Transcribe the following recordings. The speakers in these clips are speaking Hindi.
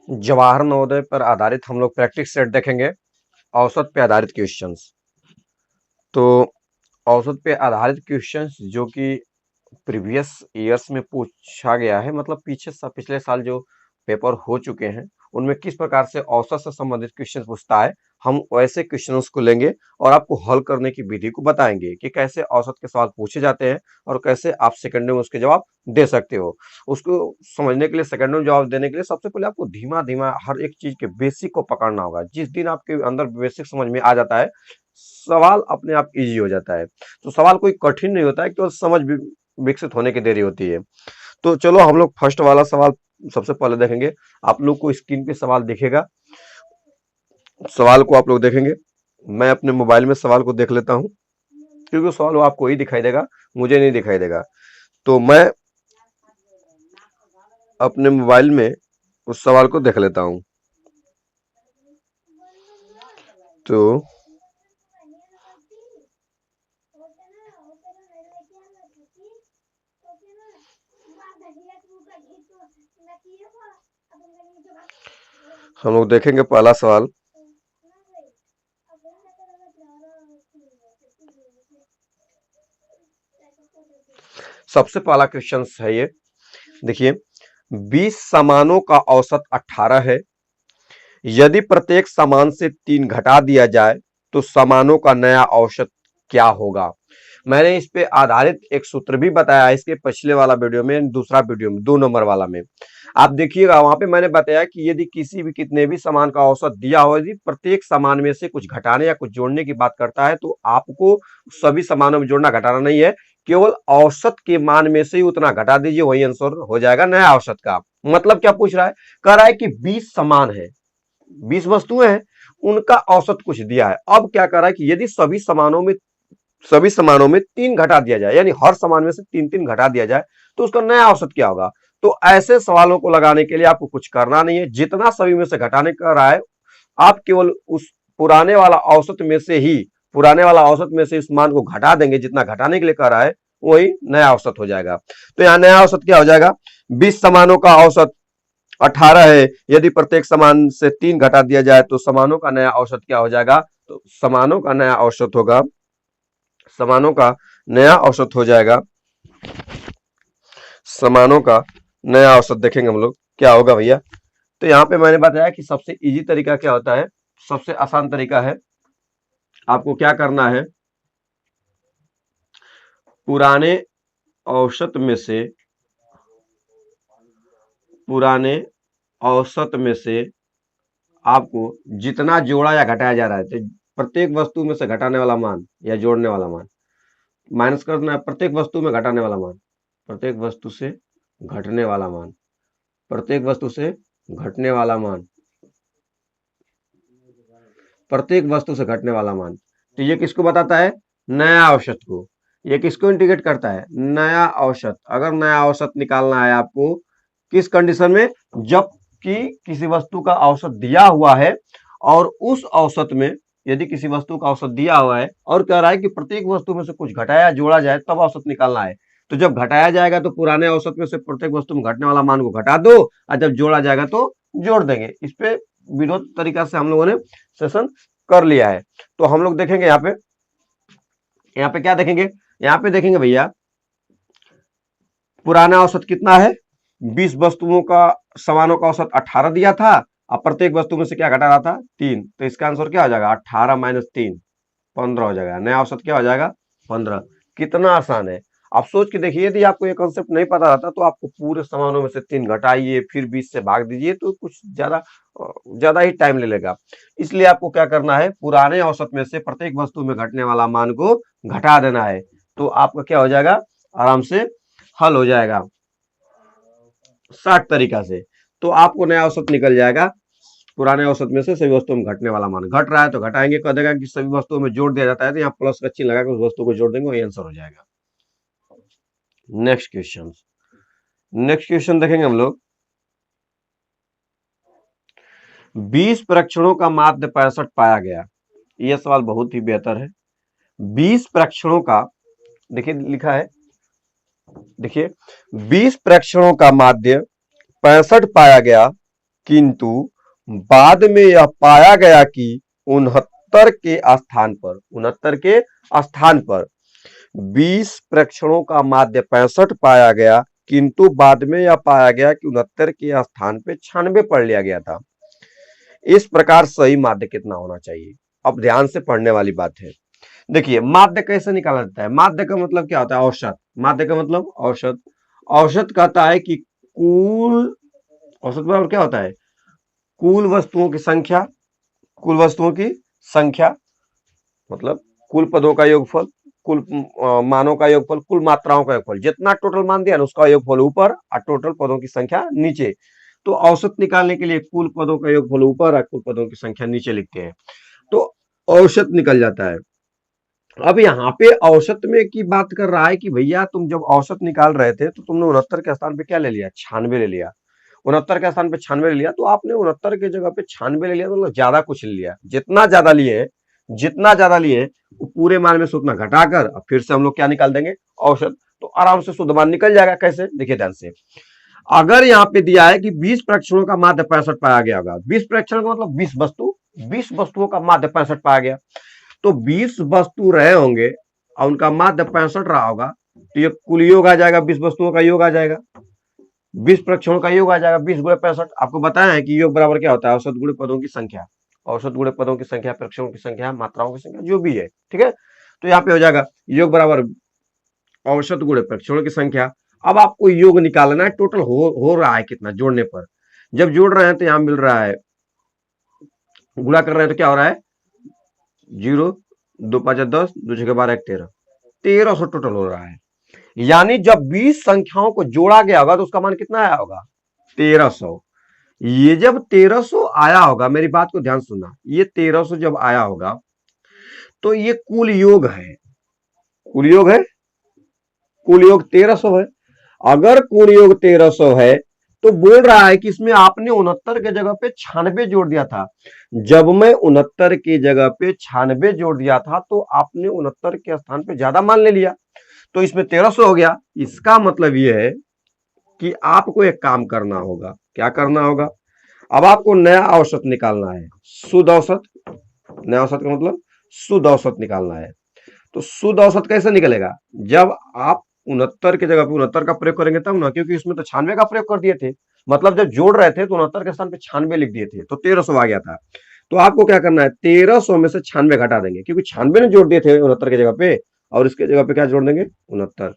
जवाहर नवोदय पर आधारित हम लोग प्रैक्टिस सेट देखेंगे, औसत पे आधारित क्वेश्चंस। तो औसत पे आधारित क्वेश्चंस जो कि प्रीवियस ईयर्स में पूछा गया है, मतलब पिछले साल जो पेपर हो चुके हैं उनमें किस प्रकार से औसत से संबंधित क्वेश्चन पूछता है, हम वैसे क्वेश्चंस को लेंगे और आपको हल करने की विधि को बताएंगे कि कैसे औसत के सवाल पूछे जाते हैं और कैसे आप सेकंड में उसके जवाब दे सकते हो। उसको समझने के लिए, सेकंड में जवाब देने के लिए सबसे पहले आपको धीमा धीमा हर एक चीज के बेसिक को पकड़ना होगा। जिस दिन आपके अंदर बेसिक समझ में आ जाता है, सवाल अपने आप इजी हो जाता है। तो सवाल कोई कठिन नहीं होता है, केवल समझ विकसित होने की देरी होती है। तो चलो हम लोग फर्स्ट वाला सवाल सबसे पहले देखेंगे। आप लोग को स्क्रीन पे सवाल दिखेगा, सवाल को आप लोग देखेंगे। मैं अपने मोबाइल में सवाल को देख लेता हूं, क्योंकि सवाल वो आपको ही दिखाई देगा, मुझे नहीं दिखाई देगा। तो मैं अपने मोबाइल में उस सवाल को देख लेता हूं। तो हम लोग देखेंगे पहला सवाल। सबसे पहला क्वेश्चन है ये, देखिए 20 सामानों का औसत 18 है। यदि प्रत्येक सामान से 3 घटा दिया जाए तो सामानों का नया औसत क्या होगा। मैंने इस पे आधारित एक सूत्र भी बताया इसके पिछले वाला वीडियो में, दूसरा वीडियो में 2 नंबर वाला में आप देखिएगा। वहां पे मैंने बताया कि यदि किसी भी कितने भी सामान का औसत दिया हो, यदि प्रत्येक सामान में से कुछ घटाने या कुछ जोड़ने की बात करता है, तो आपको सभी सामानों में जोड़ना घटाना नहीं है, केवल औसत के मान में से ही उतना घटा दीजिए, वही आंसर हो जाएगा नया औसत का। मतलब क्या पूछ रहा है, कह रहा है कि 20 सामान है, 20 वस्तुएं हैं, उनका औसत कुछ दिया है। अब क्या कर रहा है कि यदि सभी सामानों में 3 घटा दिया जाए, यानी हर सामान में से 3-3 घटा दिया जाए, तो उसका नया औसत क्या होगा। तो ऐसे सवालों को लगाने के लिए आपको कुछ करना नहीं है, जितना सभी में से घटाने का रहा है, आप केवल उस पुराने वाला औसत में से ही इस मान को घटा देंगे, जितना घटाने के लिए कर रहा है वही नया औसत हो जाएगा। तो यहाँ नया औसत क्या हो जाएगा, 20 सामानों का औसत 18 है, यदि प्रत्येक सामान से 3 घटा दिया जाए तो सामानों का नया औसत क्या हो जाएगा। तो सामानों का नया औसत होगा, सामानों का नया औसत हो जाएगा, सामानों का नया औसत देखेंगे हम लोग क्या होगा भैया। तो यहाँ पे मैंने बताया कि सबसे इजी तरीका क्या होता है, सबसे आसान तरीका है, आपको क्या करना है, पुराने औसत में से आपको जितना जोड़ा या घटाया जा रहा है, तो प्रत्येक वस्तु में से घटाने वाला मान या जोड़ने वाला मान माइनस करना है, प्रत्येक वस्तु में घटाने वाला मान, प्रत्येक वस्तु से घटने वाला मान, प्रत्येक वस्तु से घटने वाला मान, प्रत्येक वस्तु से घटने वाला मान। तो ये किसको बताता है, नया औसत को। ये किसको इंडिकेट करता है, नया औसत। अगर नया औसत निकालना है आपको किस कंडीशन में, जबकि किसी वस्तु का औसत दिया हुआ है और उस औसत में, यदि किसी वस्तु का औसत दिया हुआ है और कह रहा है कि प्रत्येक वस्तु में से कुछ घटाया जोड़ा जाए तब औसत निकालना है। तो जब घटाया जाएगा तो पुराने औसत में से प्रत्येक वस्तु में घटने वाला मान को घटा दो, और जब जोड़ा जाएगा तो जोड़ देंगे। इस पे विरोध तरीका से हम लोगों ने सेशन कर लिया है। तो हम लोग देखेंगे यहाँ पे क्या देखेंगे, यहाँ पे देखेंगे भैया पुराना औसत कितना है, 20 वस्तुओं का सामानों का औसत 18 दिया था, अब प्रत्येक वस्तु में से क्या घटा रहा था, 3। तो इसका आंसर क्या हो जाएगा, 18 माइनस 3 15 हो जाएगा। नया औसत क्या हो जाएगा, 15। कितना आसान है। आप सोच के देखिए, यदि आपको ये कॉन्सेप्ट नहीं पता रहता तो आपको पूरे सामानों में से 3 घटाइए फिर 20 से भाग दीजिए, तो कुछ ज्यादा ही टाइम ले लेगा। इसलिए आपको क्या करना है, पुराने औसत में से प्रत्येक वस्तु में घटने वाला मान को घटा देना है, तो आपका क्या हो जाएगा, आराम से हल हो जाएगा शार्ट तरीका से। तो आपको नया औसत निकल जाएगा, पुराने औसत में से सभी वस्तुओं में घटने वाला मान। घट रहा है तो घटाएंगे, कह देगा कि सभी वस्तुओं में जोड़ दिया जाता है, तो यहाँ प्लस का चिन्ह लगाकर उस वस्तु को जोड़ देंगे, वही आंसर हो जाएगा। नेक्स्ट क्वेश्चन देखेंगे हम लोग। 20 परीक्षणों का माध्य 65 पाया गया। यह सवाल बहुत ही बेहतर है। 20 परीक्षणों का, देखिए लिखा है, देखिए 20 परीक्षणों का माध्य 65 पाया गया, किंतु बाद में यह पाया गया कि 69 के स्थान पर 20 प्रेक्षणों का माध्य 65 पाया गया, किंतु बाद में यह पाया गया कि 69 के स्थान पे 96 पढ़ लिया गया था। इस प्रकार सही माध्य कितना होना चाहिए? अब ध्यान से पढ़ने वाली बात है। देखिए माध्य कैसे निकाला जाता है? माध्य का मतलब क्या होता है? औसत। माध्य का मतलब औसत। औसत कहता है कि कुल, औसत बराबर क्या होता है? कुल वस्तुओं की संख्या, कुल वस्तुओं की संख्या मतलब कुल पदों का योगफल, कुल मानों का योगफल, कुल मात्राओं का योगफल, जितना टोटल मान दिया ना उसका योगफल ऊपर और टोटल पदों की संख्या नीचे। तो औसत निकालने के लिए कुल पदों का योगफल ऊपर और कुल पदों की संख्या नीचे लिखते हैं, तो औसत निकल जाता है। अब यहाँ पे औसत में की बात कर रहा है कि भैया तुम जब औसत निकाल रहे थे तो तुमने 69 के स्थान पे क्या ले लिया? 96 ले लिया। 69 के स्थान पे 96 ले लिया, तो आपने 69 की जगह पे 96 ले लिया, तो मतलब ज्यादा कुछ ले लिया। जितना ज्यादा लिए वो पूरे मान में से उतना घटाकर अब फिर से हम लोग क्या निकाल देंगे? औसत। तो आराम से शुद्ध मान निकल जाएगा। कैसे? देखिए ध्यान से। अगर यहाँ पे दिया है कि 20 प्रेक्षणों का माध्य 65 पाया गया होगा, 20 प्रेक्षण का मतलब 20 वस्तुओं का माध्य 65 पाया गया, तो 20 वस्तु रहे होंगे और उनका माध्य 65 रहा होगा, तो ये कुल योग आ जाएगा, 20 वस्तुओं का योग आ जाएगा, 20 प्रेक्षणों का योग आ जाएगा। 20 गुणे 65 आपको बताया है कि योग बराबर क्या होता है? औसत गुणे पदों की संख्या। औसत गुणे पदों की संख्या, प्रेक्षणों की संख्या, मात्राओं की संख्या, जो भी है, ठीक है। तो यहाँ पे हो जाएगा योग बराबर औसत गुणे प्रेक्षणों की संख्या। अब आपको योग निकालना है, टोटल हो रहा है कितना जोड़ने पर। जब जोड़ रहे हैं तो यहां मिल रहा है, गुणा कर रहे हैं तो क्या हो रहा है? 0, 2 5 10, 2 6 12 1 13, 1300 टोटल हो रहा है। यानी जब 20 संख्याओं को जोड़ा गया होगा तो उसका मान कितना आया होगा? 1300। ये जब 1300 आया होगा, मेरी बात को ध्यान सुनना, ये 1300 जब आया होगा तो ये कुल योग है। कुल योग है, कुल योग 1300 है। अगर कुल योग 1300 है तो बोल रहा है कि इसमें आपने 69 के जगह पे 96 जोड़ दिया था। जब मैं 69 की जगह पे 96 जोड़ दिया था तो आपने 69 के स्थान पे ज्यादा मान ले लिया, तो इसमें 1300 हो गया। इसका मतलब यह है कि आपको एक काम करना होगा। क्या करना होगा? अब आपको नया औसत निकालना है, शुद्ध औसत। नया औसत का मतलब शुद्ध औसत निकालना है। तो शुद्ध औसत कैसे निकलेगा? जब आप 69 की जगह पे 69 का प्रयोग करेंगे तब ना, क्योंकि इसमें तो 96 का प्रयोग कर दिए थे। मतलब जब जोड़ रहे थे तो 69 के स्थान पे 96 लिख दिए थे, तो 1300 आ गया था। तो आपको क्या करना है? 1300 में से 96 घटा देंगे, क्योंकि 96 ने जोड़ दिए थे 69 की जगह पे, और इसके जगह पे क्या जोड़ देंगे? 69।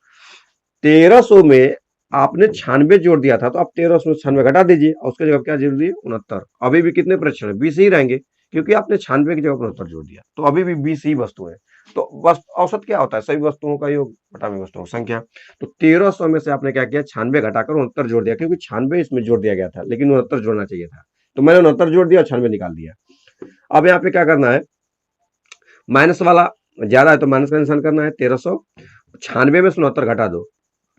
1300 में आपने 96 जोड़ दिया था, तो आप 1300 में 96 घटा दीजिए और उसके जगह क्या जोड़ दिए? 69। अभी भी कितने प्रेक्षण? 20 ही रहेंगे, क्योंकि आपने 96 की जगह 69 जोड़ दिया, तो अभी भी 20 ही वस्तु है। तो बस औसत क्या होता है? सभी वस्तुओं का योग बटा वस्तुओं की संख्या। तो 1300 में से आपने क्या किया? 96 घटाकर 69 जोड़ दिया, क्योंकि 96 इसमें जोड़ दिया गया था, लेकिन 69 जोड़ना चाहिए था, तो मैंने 69 जोड़ दिया और 96 निकाल दिया। अब यहाँ पे क्या करना है? माइनस वाला ज्यादा है तो माइनस का निशान करना है। 1300, 96 में से 69 घटा दो,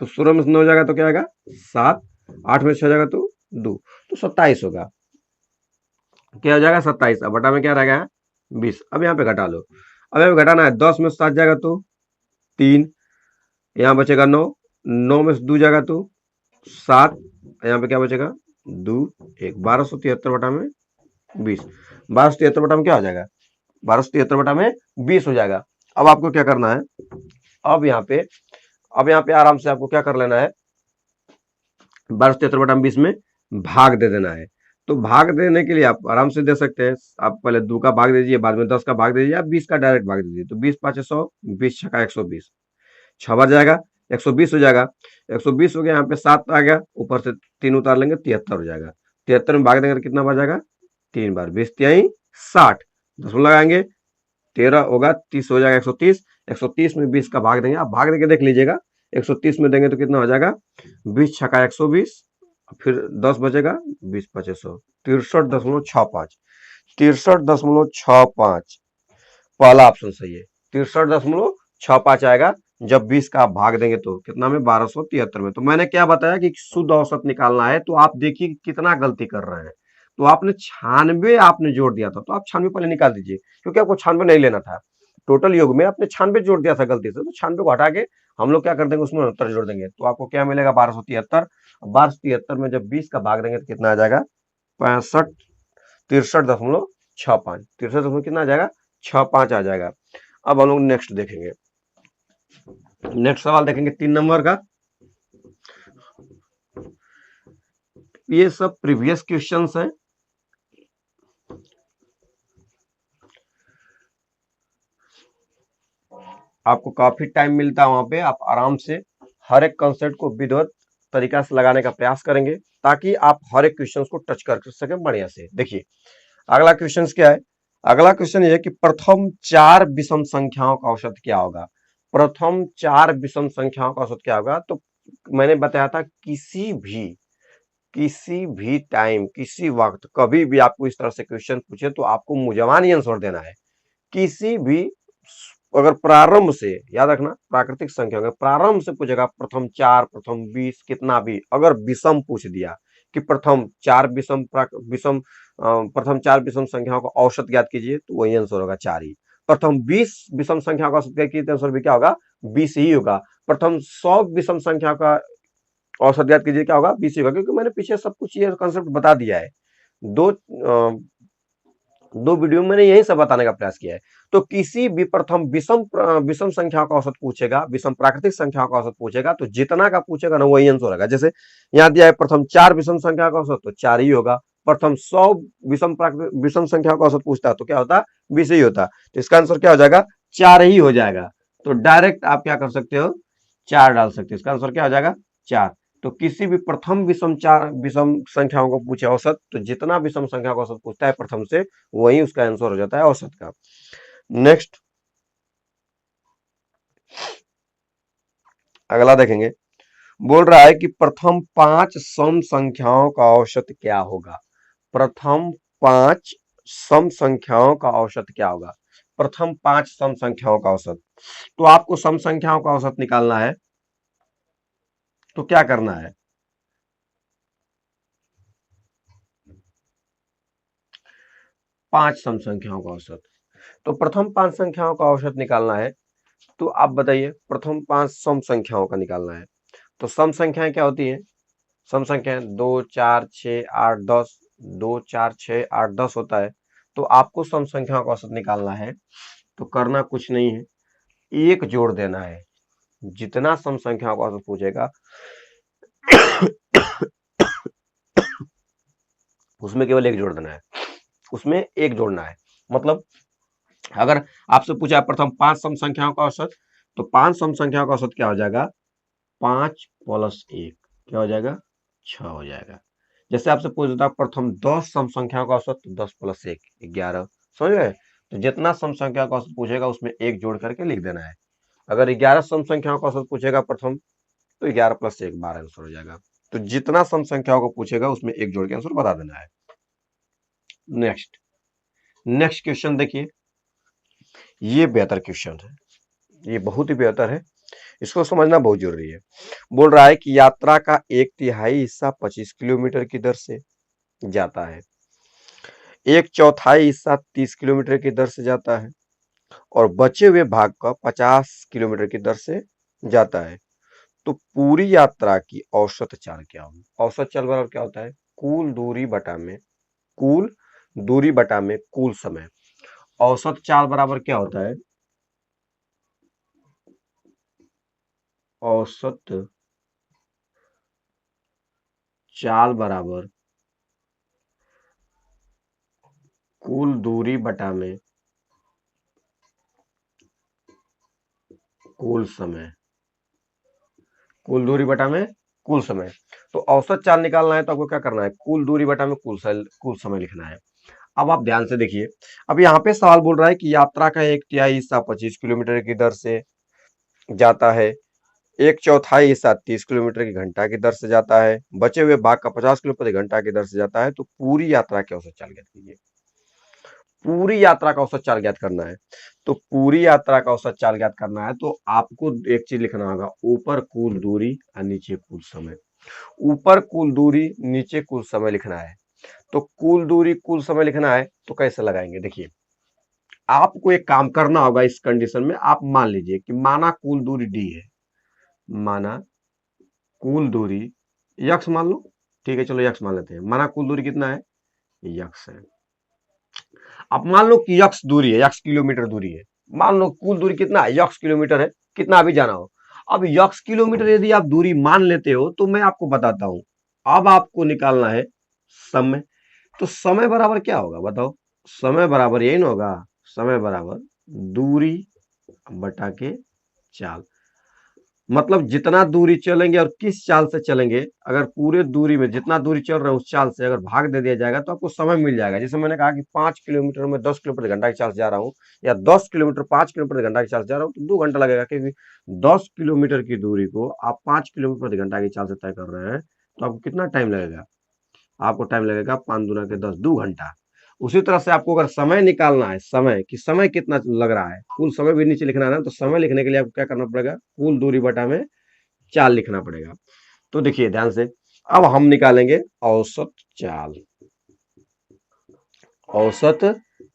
तो 16 में से 9 हो जाएगा तो क्या आएगा? 7, 8 में से 6 हो जाएगा तो 2, तो 27 होगा। क्या हो जाएगा? 27। अब बटा में क्या रहेगा? 20। अब यहाँ पे घटा लो। अब यहाँ पे घटाना है, 10 में से 7 जाएगा तो 3, यहाँ बचेगा 9, 9 में से 2 जाएगा तो 7, यहाँ पे क्या बचेगा? 2 1, 1273 बटा में 20। 1273 बटा में क्या हो जाएगा? 1273 बटा में 20 हो जाएगा। अब आपको क्या करना है? अब यहाँ पे आराम से आपको क्या कर लेना है? 1273 बटा में 20 में भाग दे देना है। तो भाग देने के लिए आप आराम से दे सकते हैं। आप पहले 2 का भाग दीजिए, बाद में 10 का भाग दीजिए, आप 20 का डायरेक्ट भाग दीजिए। तो 20 5 100, 20 छका 120, 6 बार जाएगा 120 हो जाएगा। 120 हो गया, यहाँ पे 7 आ गया, ऊपर से 3 उतार लेंगे, 73 हो जाएगा। 73 में भाग देंगे तो कितना बार जाएगा? 3 बार। 20 3 60, 10 लगाएंगे, 13 होगा, 30 हो जाएगा, 130। 130 में 20 का भाग देंगे, आप भाग देके देख लीजिएगा। 130 में देंगे तो कितना हो जाएगा? 20 छका 120, फिर 10 बचेगा, 20 5 100, 63.65। 63.65 पहला ऑप्शन सही है। 63.65 आएगा। जब 20 का आप भाग देंगे तो कितना में? 1273 में। तो मैंने क्या बताया कि शुद्ध औसत निकालना है, तो आप देखिए कितना गलती कर रहे हैं। तो आपने 96 आपने जोड़ दिया था, तो आप 96 पहले निकाल दीजिए, क्योंकि आपको 96 नहीं लेना था। टोटल योग में आपने 96 जोड़ दिया था गलती से, तो 96 को हटा के हम लोग क्या कर देंगे, उसमें 69 जोड़ देंगे, तो आपको क्या मिलेगा 1273। 1273 में जब 20 का भाग देंगे तो कितना आ जाएगा 65, 63.65, 63 कितना आ जाएगा 65 आ जाएगा। अब हम लोग नेक्स्ट देखेंगे, नेक्स्ट सवाल देखेंगे 3 नंबर का। ये सब प्रीवियस क्वेश्चंस हैं। आपको काफी टाइम मिलता है वहां पे, आप आराम से हर एक कॉन्सेप्ट को विधिवत तरीका से लगाने का प्रयास करेंगे ताकि आप हर एक क्वेश्चन को टच कर सके बढ़िया से। देखिए अगला क्वेश्चन क्या है, अगला क्वेश्चन ये है कि प्रथम 4 विषम संख्याओं का औसत क्या होगा। प्रथम 4 विषम संख्याओं का औसत क्या होगा, तो मैंने बताया था किसी भी टाइम, किसी वक्त, कभी भी आपको इस तरह से क्वेश्चन पूछे तो आपको मुजवानी आंसर देना है। किसी भी, अगर प्रारंभ से, याद रखना प्राकृतिक संख्या में प्रारंभ से पूछेगा, प्रथम 4, प्रथम 20, कितना भी, अगर विषम पूछ दिया कि प्रथम 4 विषम विषम प्रथम 4 विषम संख्याओं का औसत ज्ञात कीजिए, तो वही आंसर होगा 4 ही। प्रथम 20 विषम संख्याओं का औसत ज्ञात कीजिए, आंसर भी क्या होगा 20 ही होगा। प्रथम 100 विषम संख्या का औसत ज्ञात कीजिए, क्या होगा 20 ही होगा, क्योंकि मैंने पीछे सब कुछ ये कॉन्सेप्ट बता दिया है। दो वीडियो में मैंने यही सब बताने का प्रयास किया है। तो किसी भी प्रथम विषम संख्या का औसत पूछेगा, विषम प्राकृतिक संख्या का औसत पूछेगा, तो जितना का पूछेगा ना वही आंसर होगा। जैसे यहाँ दिया है प्रथम 4 विषम संख्या का औसत, तो 4 ही होगा। प्रथम 100 विषम संख्या का औसत पूछता है तो क्या होता, 20 ही होता। तो इसका आंसर क्या हो जाएगा, 4 ही हो जाएगा। तो डायरेक्ट आप क्या कर सकते हो, 4 डाल सकते हो, इसका आंसर क्या हो जाएगा 4। तो किसी भी प्रथम विषम संख्याओं को पूछे औसत, तो जितना विषम संख्या का औसत पूछता है प्रथम से, वही उसका आंसर हो जाता है औसत का। नेक्स्ट अगला देखेंगे, बोल रहा है कि प्रथम 5 सम संख्याओं का औसत क्या होगा। प्रथम 5 सम संख्याओं का औसत क्या होगा, प्रथम 5 सम संख्याओं का औसत। तो आपको सम संख्याओं का औसत निकालना है, तो क्या करना है, 5 सम संख्याओं का औसत। तो प्रथम 5 संख्याओं का औसत निकालना है, तो आप बताइए प्रथम 5 सम संख्याओं का निकालना है। तो सम संख्याएं क्या होती हैं, सम संख्याएं 2 4 6 8 10, 2 4 6 8 10 होता है। तो आपको सम संख्याओं का औसत निकालना है, तो करना कुछ नहीं है, एक जोड़ देना है। जितना सम संख्याओं का औसत पूछेगा उसमें केवल एक जोड़ देना है, उसमें एक जोड़ना है। मतलब अगर आपसे पूछा प्रथम 5 सम संख्याओं का औसत, तो 5 सम संख्याओं का औसत क्या हो जाएगा, 5 प्लस 1 क्या हो जाएगा 6 हो जाएगा। जैसे आपसे पूछता प्रथम 10 सम संख्याओं का औसत, तो 10 प्लस 1 11, समझ गए। तो जितना सम संख्या का औसत पूछेगा उसमें एक जोड़ करके लिख देना है। अगर 11 सम संख्याओं का औसत पूछेगा प्रथम, तो 11 प्लस 1 12 आंसर हो जाएगा। तो जितना सम संख्याओं को पूछेगा उसमें एक जोड़ के आंसर बता देना है। नेक्स्ट नेक्स्ट क्वेश्चन देखिए, ये बेहतर क्वेश्चन है, ये बहुत ही बेहतर है, इसको समझना बहुत जरूरी है। बोल रहा है कि यात्रा का 1/3 हिस्सा 25 किलोमीटर की दर से जाता है, 1/4 हिस्सा 30 किलोमीटर की दर से जाता है, और बचे हुए भाग का 50 किलोमीटर की दर से जाता है। तो पूरी यात्रा की औसत चाल क्या होगी। औसत चाल बराबर क्या होता है, कुल दूरी बटा में कुल समय। औसत चाल बराबर क्या होता है, औसत चाल बराबर कुल दूरी बटा में कुल समय, कुल दूरी बटा में कुल समय। तो औसत चाल निकालना है तो आपको क्या करना है, कुल दूरी बटा में कुल समय लिखना है। अब आप ध्यान से देखिए, अब यहाँ पे सवाल बोल रहा है कि यात्रा का 1/3 हिस्सा 25 किलोमीटर की दर से जाता है, 1/4 हिस्सा 30 किलोमीटर की घंटा की दर से जाता है, बचे हुए भाग का 50 किलोमीटर प्रति घंटा की दर से जाता है। तो पूरी यात्रा की औसत चाल ज्ञात कीजिए। पूरी यात्रा का औसत चाल ज्ञात करना है, तो पूरी यात्रा का औसत चाल ज्ञात करना है तो आपको एक चीज लिखना होगा, ऊपर कुल दूरी और नीचे कुल समय। ऊपर कुल दूरी नीचे कुल समय लिखना है। तो कुल दूरी कुल समय लिखना है तो कैसे लगाएंगे, देखिए आपको एक काम करना होगा इस कंडीशन में। आप मान लीजिए कि माना कुल दूरी डी है, माना कुल दूरी यक्स मान लो, ठीक है, चलो यक्स मान लेते हैं। माना कुल दूरी कितना है, यक्स है। अब मान लो कि यक्स दूरी है, यक्स किलोमीटर दूरी है। मान लो कुल दूरी कितना है, यक्स किलोमीटर है, कितना भी जाना हो। अब यक्स किलोमीटर यदि आप दूरी मान लेते हो तो मैं आपको बताता हूं। अब आपको निकालना है समय। तो समय बराबर क्या होगा बताओ, समय बराबर यही ना होगा, समय बराबर दूरी बटा के चाल। मतलब जितना दूरी चलेंगे और किस चाल से चलेंगे, अगर पूरे दूरी में जितना दूरी चल रहा है उस चाल से अगर भाग दे दिया जाएगा तो आपको समय मिल जाएगा। जैसे मैंने कहा कि 5 किलोमीटर में 10 किलोमीटर घंटा की चाल से जा रहा हूँ, या 10 किलोमीटर 5 किलोमीटर घंटा की चाल से जा रहा हूँ, तो 2 घंटा लगेगा, क्योंकि 10 किलोमीटर की दूरी को आप 5 किलोमीटर प्रति घंटा की चाल से तय कर रहे हैं, तो आपको कितना टाइम लगेगा, आपको टाइम लगेगा 5 दूना के 10, 2 घंटा। उसी तरह से आपको अगर समय निकालना है, समय कि समय कितना लग रहा है, कुल समय भी नीचे लिखना है ना, तो समय लिखने के लिए आपको क्या करना पड़ेगा, कुल दूरी बटा में चाल लिखना पड़ेगा। तो देखिए ध्यान से, अब हम निकालेंगे औसत चाल। औसत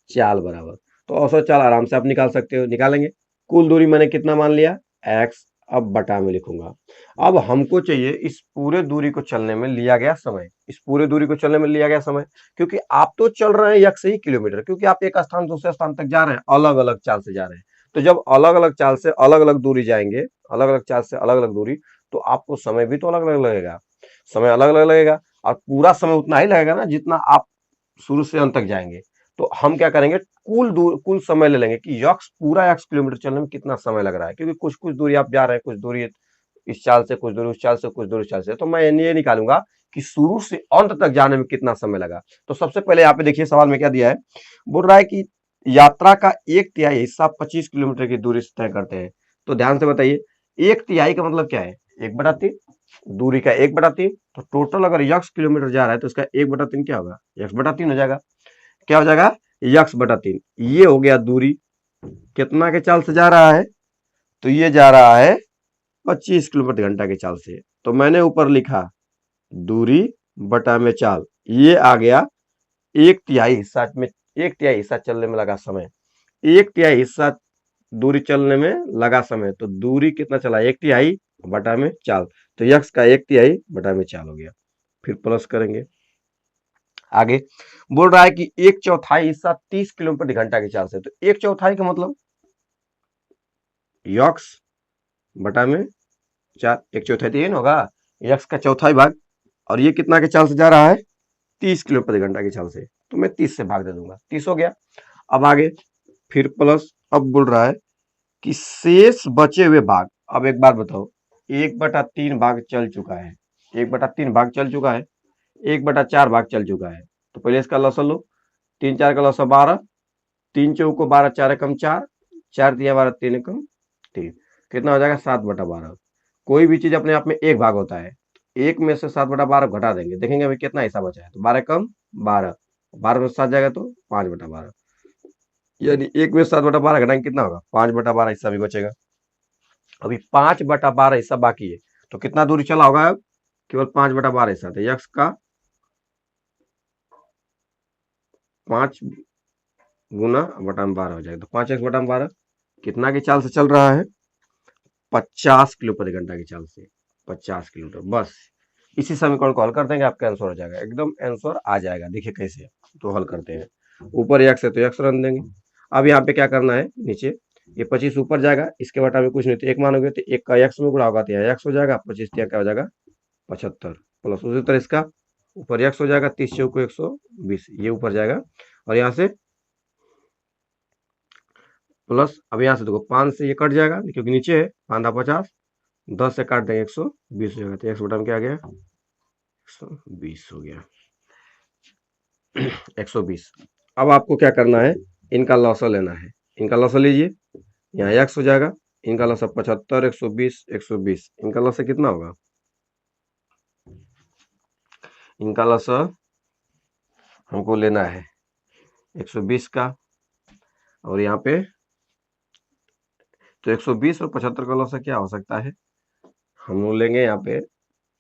चाल बराबर, तो औसत चाल आराम से आप निकाल सकते हो, निकालेंगे। कुल दूरी मैंने कितना मान लिया, एक्स। अब बटा में लिखूंगा। अब हमको चाहिए इस पूरे दूरी को चलने में लिया गया समय, इस पूरे दूरी को चलने में लिया गया समय, क्योंकि आप तो चल रहे हैं यक्स ही किलोमीटर, क्योंकि आप एक स्थान दूसरे स्थान तक जा रहे हैं, अलग अलग चाल से जा रहे हैं। तो जब अलग अलग चाल से अलग अलग दूरी जाएंगे, अलग अलग चाल से अलग अलग दूरी, तो आपको समय भी तो अलग अलग लगेगा, समय अलग अलग लगेगा, और पूरा समय उतना ही लगेगा ना जितना आप शुरू से अंत तक जाएंगे। तो हम क्या करेंगे, कुल समय ले लेंगे कि यक्स पूरा यक्स किलोमीटर चलने में कितना समय लग रहा है, क्योंकि कुछ कुछ दूरी आप जा रहे हैं, कुछ दूरी इस चाल से, कुछ दूरी उस चाल से, कुछ दूरी उस चाल से। तो मैं ये निकालूंगा कि शुरू से अंत तक जाने में कितना समय लगा। तो सबसे पहले यहाँ पे देखिए सवाल में क्या दिया है, बोल रहा है कि यात्रा का 1/3 हिस्सा 25 किलोमीटर की दूरी से तय करते हैं। तो ध्यान से बताइए, 1/3 का मतलब क्या है, 1/3, दूरी का 1/3। तो टोटल अगर यक्स किलोमीटर जा रहा है तो इसका 1/3 क्या होगा, x/3 हो जाएगा। क्या हो जाएगा, x/3। ये हो गया दूरी, कितना के चाल से जा रहा है, तो ये जा रहा है 25 किलोमीटर घंटा की चाल से। तो मैंने ऊपर लिखा दूरी बटा में चाल, ये आ गया 1/3 हिस्सा में, 1/3 हिस्सा चलने में लगा समय, 1/3 हिस्सा दूरी चलने में लगा समय। तो दूरी कितना चला, 1/3 बटा में चाल। तो यक्स का 1/3 बटा में चाल हो गया। फिर प्लस करेंगे आगे। बोल रहा है कि 1/4 हिस्सा 30 किलोमीटर घंटा की चाल से। तो 1/4 का मतलब यक्स बटा में चार, 1/4 तो ये ना होगा, यक्स का चौथाई भाग, और ये कितना के चाल से जा रहा है, 30 किलोमीटर घंटा की चाल से। तो मैं 30 से भाग दे दूंगा, 30 हो गया। अब आगे फिर प्लस, अब बोल रहा है कि शेष बचे हुए भाग। अब एक बात बताओ, 1/3 भाग चल चुका है, 1/3 भाग चल चुका है, 1/4 भाग चल चुका है। तो पहले इसका लसन लो, 3 4 का लसन 12, 3 चौको 12, 4 एकम 4, 4 तिया 12, 3 एकम 3, कितना हो जाएगा 7/12। कोई भी चीज अपने आप में एक भाग होता है, एक में से 7/12 घटा देंगे, देखेंगे अभी कितना हिस्सा बचा है। तो 12 कम 12, 12 में 7 जाएगा तो 5/12, यानी एक में 7/12 घटाएंगे कितना होगा, 5/12 हिस्सा भी बचेगा। अभी 5/12 हिस्सा बाकी है, तो कितना दूरी चला होगा अब, केवल 5/12 हिस्सा। तो यक्स का 5 गुना बटा में 12 हो जाएगा। तो 5x बटा में 12 कितना की चाल से चल रहा है, 50 किलोमीटर घंटा की चाल से, 50 किलोमीटर। बस इसी समीकरण को हल कर देंगे, आपका आंसर हो जाएगा, एकदम आंसर आ जाएगा। देखिए कैसे, तो हल करते हैं। ऊपर एक्स है तो एक्स रन देंगे। अब यहाँ पे क्या करना है, नीचे ये 25 ऊपर जाएगा, इसके बटा में कुछ नहीं, तो एक मानोगे तो एक का एक्स में गुणा होगा तो यहाँ एक्स हो जाएगा, 25 क्या हो जाएगा 75, प्लस उसी तरह इसका ऊपर एक्स हो जाएगा, 30 चौको 120, ये ऊपर जाएगा। और यहाँ से प्लस, अब यहाँ से देखो 5 से ये कट जाएगा क्योंकि नीचे है, 5 50, 10 से काट देंगे 120 हो जाएगा। तो 100 बटा में क्या आ गया, 120 हो गया, 120। अब आपको क्या करना है, इनका लॉसा लेना है, इनका लॉसा लीजिए, यहाँ एक्स हो जाएगा, इनका लॉसा 75, 120, 120, इनका लॉसा कितना होगा, इनका लॉसा हमको लेना है 120 का, और यहाँ पे तो 120 और 75 का लॉसा क्या हो सकता है, हम लोग लेंगे यहाँ पे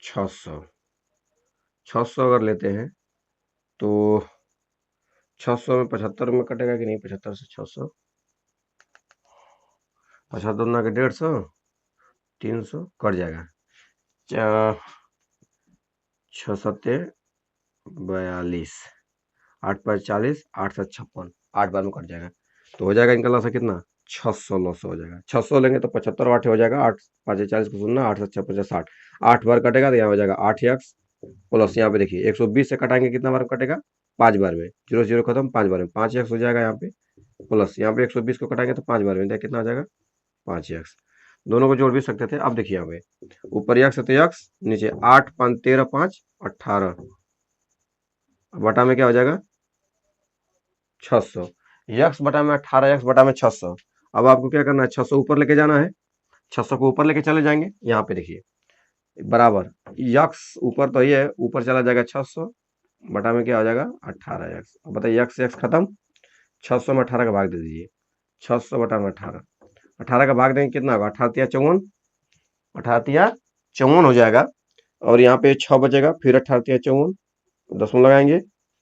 600, 600 अगर लेते हैं तो 600 में 75 में कटेगा कि नहीं, 75 से 600 75 ना के 150, 300 कट जाएगा। 6 सत्ते 42, 8 पर 40, 8 से 56, 8 बार में कट जाएगा। तो हो जाएगा इनका लॉस है कितना, 600 लॉस हो जाएगा। 600 लेंगे तो 75 वाट हो जाएगा। 8 5 40 को सुनना, 8 से 6 50 60, 8 बार कटेगा तो यहाँ हो जाएगा 8x प्लस, यहाँ पे देखिए 120 से कटाएंगे कितना बार कटेगा, 5 बार में। 0 0 खत्म, 5 बार में 5x हो जाएगा यहाँ पे, प्लस यहाँ पे 120 को कटाएंगे तो 5 बार में कितना हो जाएगा, 5x। दोनों को जोड़ भी सकते थे। अब देखिए यहाँ पे ऊपर x है तो x, नीचे 8 5 13 5 18, बटा में क्या हो जाएगा 600, x बटा में 18, x बटा में 600। अब आपको क्या करना है, 600 ऊपर लेके जाना है। 600 को ऊपर लेके चले जाएंगे, यहाँ पे देखिए बराबर x ऊपर तो ये है, ऊपर चला जाएगा 600, बटा में क्या हो जाएगा 18x। अब बताइए x से x खत्म, 600 में 18 का भाग दे दीजिए, 600 बटा में 18, 18 का भाग देंगे कितना होगा, 18 54, 18 54 हो जाएगा। और यहाँ पे 6 बचेगा, फिर 18 54, दसवां लगाएंगे,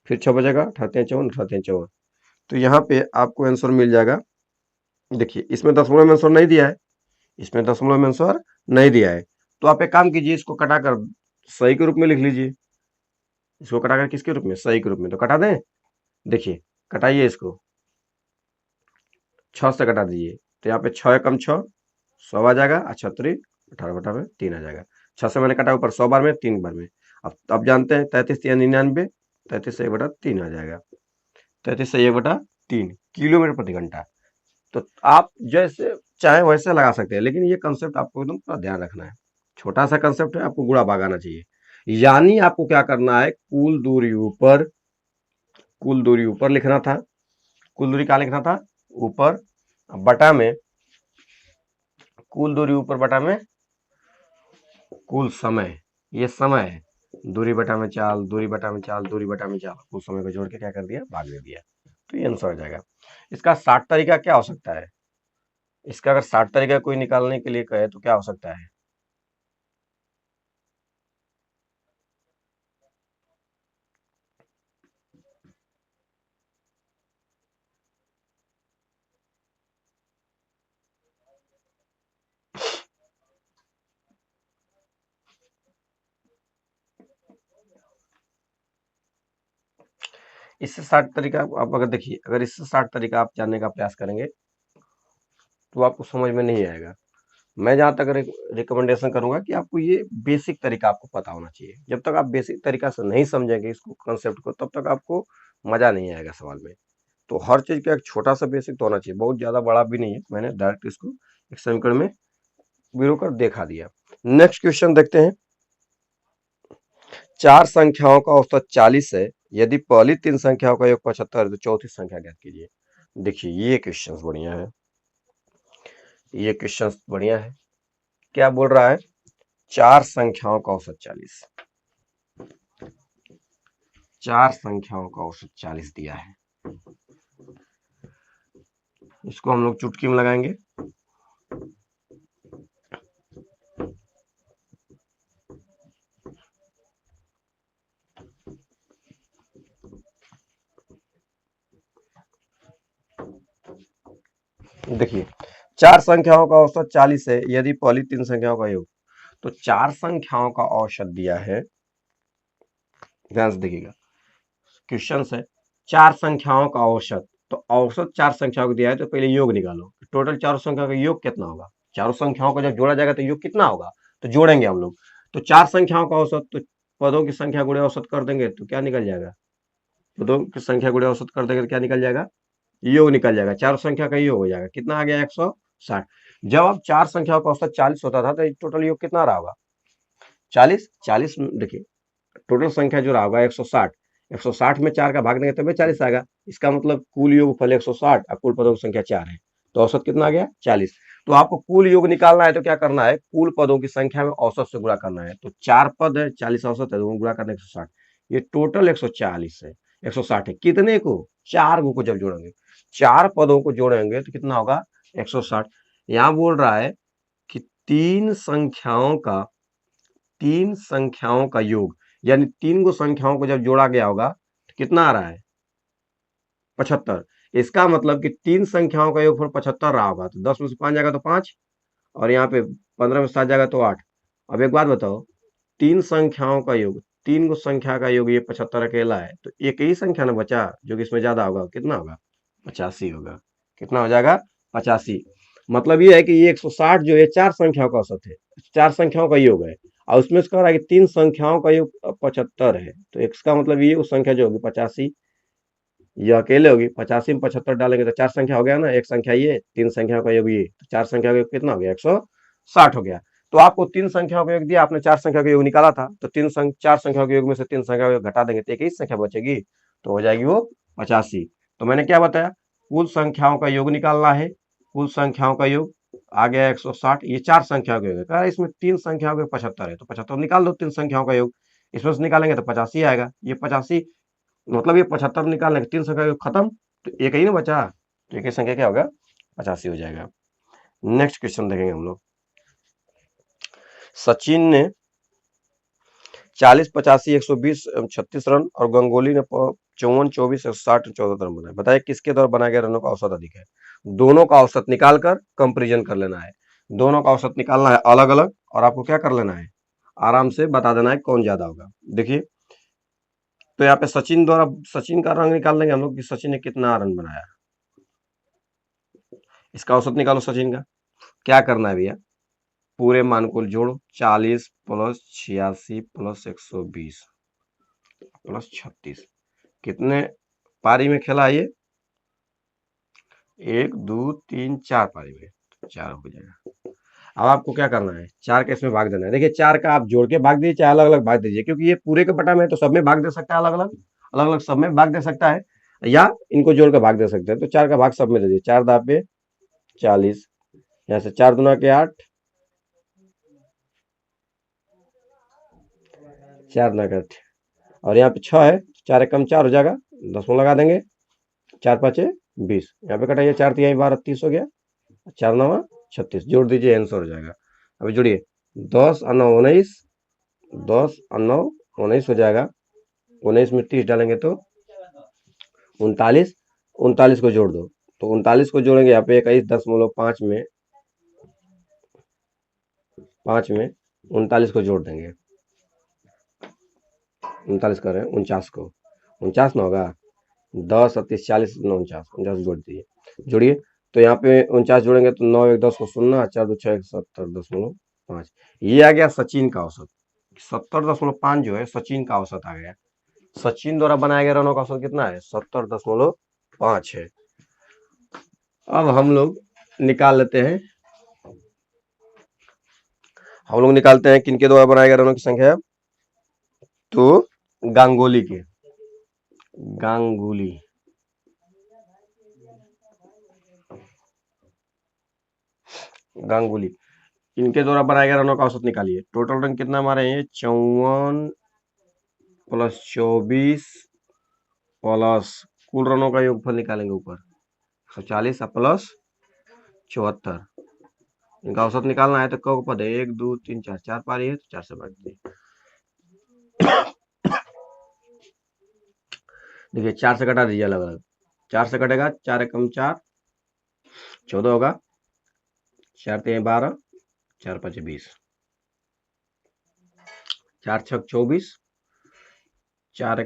फिर 6 बचेगा, 18 54, 18 54। तो यहाँ पे आपको आंसर मिल जाएगा। देखिए इसमें दशमलव में आंसर नहीं दिया है, इसमें दशमलव में आंसर नहीं दिया है, तो आप एक काम कीजिए, इसको कटाकर सही के रूप में लिख लीजिए। इसको कटाकर किसके रूप में, सही के रूप में। तो कटा दें, देखिए कटाइए इसको, 6 से कटा दीजिए तो यहाँ पे 6 कम 6 100 आ जाएगा, अच्छा 18 बटा में 3 आ जाएगा। 6 से मैंने कटा ऊपर 100 बार में, 3 बार में। अब जानते हैं 33 या 99, 33 से 1 बटा 3 आ जाएगा, 33 से 1 बटा 3 किलोमीटर प्रति घंटा। तो आप जैसे चाहे वैसे लगा सकते हैं, लेकिन ये कंसेप्ट आपको एकदम पूरा ध्यान रखना है। छोटा सा कंसेप्ट है, आपको गुणा भाग आना चाहिए। यानी आपको क्या करना है, कुल दूरी ऊपर लिखना था, कुल दूरी क्या लिखना था, ऊपर, बटा में कुल दूरी ऊपर, बटा में कुल समय, ये समय है, दूरी बटा में चाल, दूरी बटा में चाल, दूरी बटा में चाल, कुल समय को जोड़ के क्या कर दिया, भाग दे दिया। तो ये आंसर हो जाएगा। इसका 60 तरीका क्या हो सकता है, इसका अगर 60 तरीका कोई निकालने के लिए कहे तो क्या हो सकता है। इससे 60 तरीका आप अगर देखिए, अगर इससे 60 तरीका आप जानने का प्रयास करेंगे तो आपको समझ में नहीं आएगा। मैं जहां तक रिकमेंडेशन करूंगा कि आपको ये बेसिक तरीका आपको पता होना चाहिए। जब तक आप बेसिक तरीका से नहीं समझेंगे इसको, कंसेप्ट को, तब तक आपको मजा नहीं आएगा सवाल में। तो हर चीज का एक छोटा सा बेसिक तो होना चाहिए, बहुत ज्यादा बड़ा भी नहीं है। मैंने डायरेक्ट इसको एक समीकरण में विरो कर देखा दिया। नेक्स्ट क्वेश्चन देखते हैं। 4 संख्याओं का औसत 40 है, यदि पहली 3 संख्याओं का योग 75 है तो चौथी संख्या ज्ञात कीजिए। देखिए ये क्वेश्चन बढ़िया है, ये क्वेश्चन बढ़िया है। क्या बोल रहा है, 4 संख्याओं का औसत 40, 4 संख्याओं का औसत 40 दिया है। इसको हम लोग चुटकी में लगाएंगे। देखिए 4 संख्याओं का औसत 40 है, यदि पहली 3 संख्याओं का योग, तो 4 संख्याओं का औसत दिया है। ध्यान से देखिएगा, क्वेश्चन है 4 संख्याओं का औसत, तो औसत 4 संख्याओं को दिया है तो पहले योग निकालो। टोटल चारों संख्या का योग कितना होगा, चारों संख्याओं को जब जोड़ा जाएगा तो योग कितना होगा, तो जोड़ेंगे हम लोग। तो 4 संख्याओं का औसत, तो पदों की संख्या गुणे औसत कर देंगे तो क्या निकल जाएगा, पदों की संख्या गुणे औसत कर देंगे तो क्या निकल जाएगा, योग निकल जाएगा। चारों संख्या का योग हो जाएगा, कितना आ गया 160। जब अब 4 संख्याओं का औसत 40 होता था तो टोटल योग कितना रहा होगा, 40 40। देखिए टोटल संख्या जो रहा होगा 160, 160 में 4 का भाग देंगे तभी 40 आएगा। इसका मतलब कुल योगफल 160 और कुल पदों की संख्या 4 है, तो औसत कितना आ गया 40। तो आपको कुल योग निकालना है तो क्या करना है, कुल पदों की संख्या में औसत से गुणा करना है। तो 4 पद है, 40 औसत है, तो गुणा करना 160, ये टोटल 140 है, 160 है। कितने को, 4 को जब जोड़ेंगे, 4 पदों को जोड़ेंगे तो कितना होगा 160। यहां बोल रहा है कि 3 संख्याओं का योग, यानी 3 को संख्याओं को जब जोड़ा गया होगा तो कितना आ रहा है 75। इसका मतलब कि तीन संख्याओं का योगफल 75 रहा होगा, तो 10 में से 5 जाएगा तो 5, और यहाँ पे 15 में 7 जाएगा तो 8। अब एक बात बताओ, तीन संख्याओं का योग, तीन को संख्या का योग ये 75 अकेला है, तो एक ही संख्या ना बचा जो कि इसमें ज्यादा होगा, कितना होगा? 85 होगा। कितना हो जाएगा? 85। मतलब ये है कि ये 160 जो है चार संख्याओं का औसत है, चार संख्याओं का योग है, और उसमें से कह रहा है कि तीन संख्याओं का योग 75 है, तो इसका मतलब ये उस संख्या जो होगी 85, ये अकेले होगी। 85 में 75 डालेंगे तो चार संख्या हो गया ना, एक संख्या ये, तीन संख्याओं का योग ये, तो चार संख्या का योग कितना हो गया? 160 हो गया। तो आपको तीन संख्याओं का योग दिया, आपने चार संख्या का योग निकाला था, तो चार संख्याओं के योग में से तीन संख्या का योग घटा देंगे तो एक ही संख्या बचेगी, तो हो जाएगी वो 85। तो मैंने क्या बताया? कुल संख्याओं का योग निकालना है, कुल संख्याओं का योग आ गया 160, ये चार संख्याओं का योग है, कहा इसमें तीन संख्याओं के 75 है, तो 75 निकाल दो तीन संख्याओं का योग, इसमें से निकालेंगे तो 85 आएगा। ये 85 मतलब ये 75 निकालने के तीन संख्या खत्म, तो एक ही ना बचा, तो एक ही संख्या क्या होगा? 85 हो जाएगा। नेक्स्ट क्वेश्चन देखेंगे हम लोग। सचिन ने 40, 85, 120, 36 रन और गंगोली ने 54, 24, 160, 14 रन बनाए। बताइए किसके द्वारा बनाए गए रनों का औसत अधिक है? दोनों का औसत निकालकर कंपेरिजन कर लेना है, दोनों का औसत निकालना है अलग अलग, और आपको क्या कर लेना है? आराम से बता देना है कौन ज्यादा होगा। देखिए, तो यहाँ पे सचिन द्वारा, सचिन का रन निकाल लेंगे हम लोग कि सचिन ने कितना रन बनाया, इसका औसत निकालो सचिन का। क्या करना है भैया? पूरे मान को जोड़ो, 40 प्लस 86 प्लस 120 प्लस 36, कितने पारी में खेला ये? 1 2 3 4 पारी में, तो 4 हो जाएगा। अब आपको क्या करना है? 4 का इसमें भाग देना है। देखिए 4 का आप जोड़ के भाग दीजिए, चाहे अलग अलग भाग दीजिए, क्योंकि ये पूरे के बटा में है तो सब में भाग दे सकता है, अलग अलग अलग अलग सब में भाग दे सकता है, या इनको जोड़ कर भाग दे सकते हैं। तो 4 का भाग सब में दे दीजिए, 4 दाब पे 40, यहाँ से 4 दूना के 8, 4 दूना के 8, और यहाँ पे 6 है, 4 कम 4 हो जाएगा, 10 में लगा देंगे, 4 5 20, यहाँ पे कटाइए, 4 तिहाई 12 30 हो गया, 4 9 36, जोड़ दीजिए, आंसर हो जाएगा। अभी जोड़िए, 10 और 9 19, 10 और 9 19 हो जाएगा, 19 में 30 डालेंगे तो 39, 39 को जोड़ दो, तो 39 को जोड़ेंगे यहाँ पे 21.5 में 5 में 39 को जोड़ देंगे, 39 कर रहे हैं 49 को, 49 ना होगा, 10 और 30 40 49, 49 जोड़ दीजिए, जोड़िए। तो यहाँ पे 49 जोड़ेंगे तो 9 1 10 को 0, 4 2 6 70.5, ये आ गया सचिन का औसत। 70.5 जो है सचिन का औसत आ गया। सचिन द्वारा बनाया गया रनों का औसत कितना है? 70.5 है। अब हम लोग निकाल लेते हैं, हम लोग निकालते हैं किनके द्वारा बनाए गए रनों की संख्या। तो गांगुली के, गांगुली गांगुली इनके द्वारा बनाए गए रनों का औसत निकालिए। टोटल रन कितना मारे हैं? 54 प्लस 24 प्लस कुल रनों का योगफल निकालेंगे ऊपर, 140 प्लस 74, इनका औसत निकालना है। तो कौ पद है? 1 2 3 4, 4 पारी है तो 4 से बांट दी। देखिए 4 से घटा दीजिए अलग अलग, 4 से कटेगा, 4 कम 4 14 होगा, 4 3 12, 4 5 20, 4 6 24, 4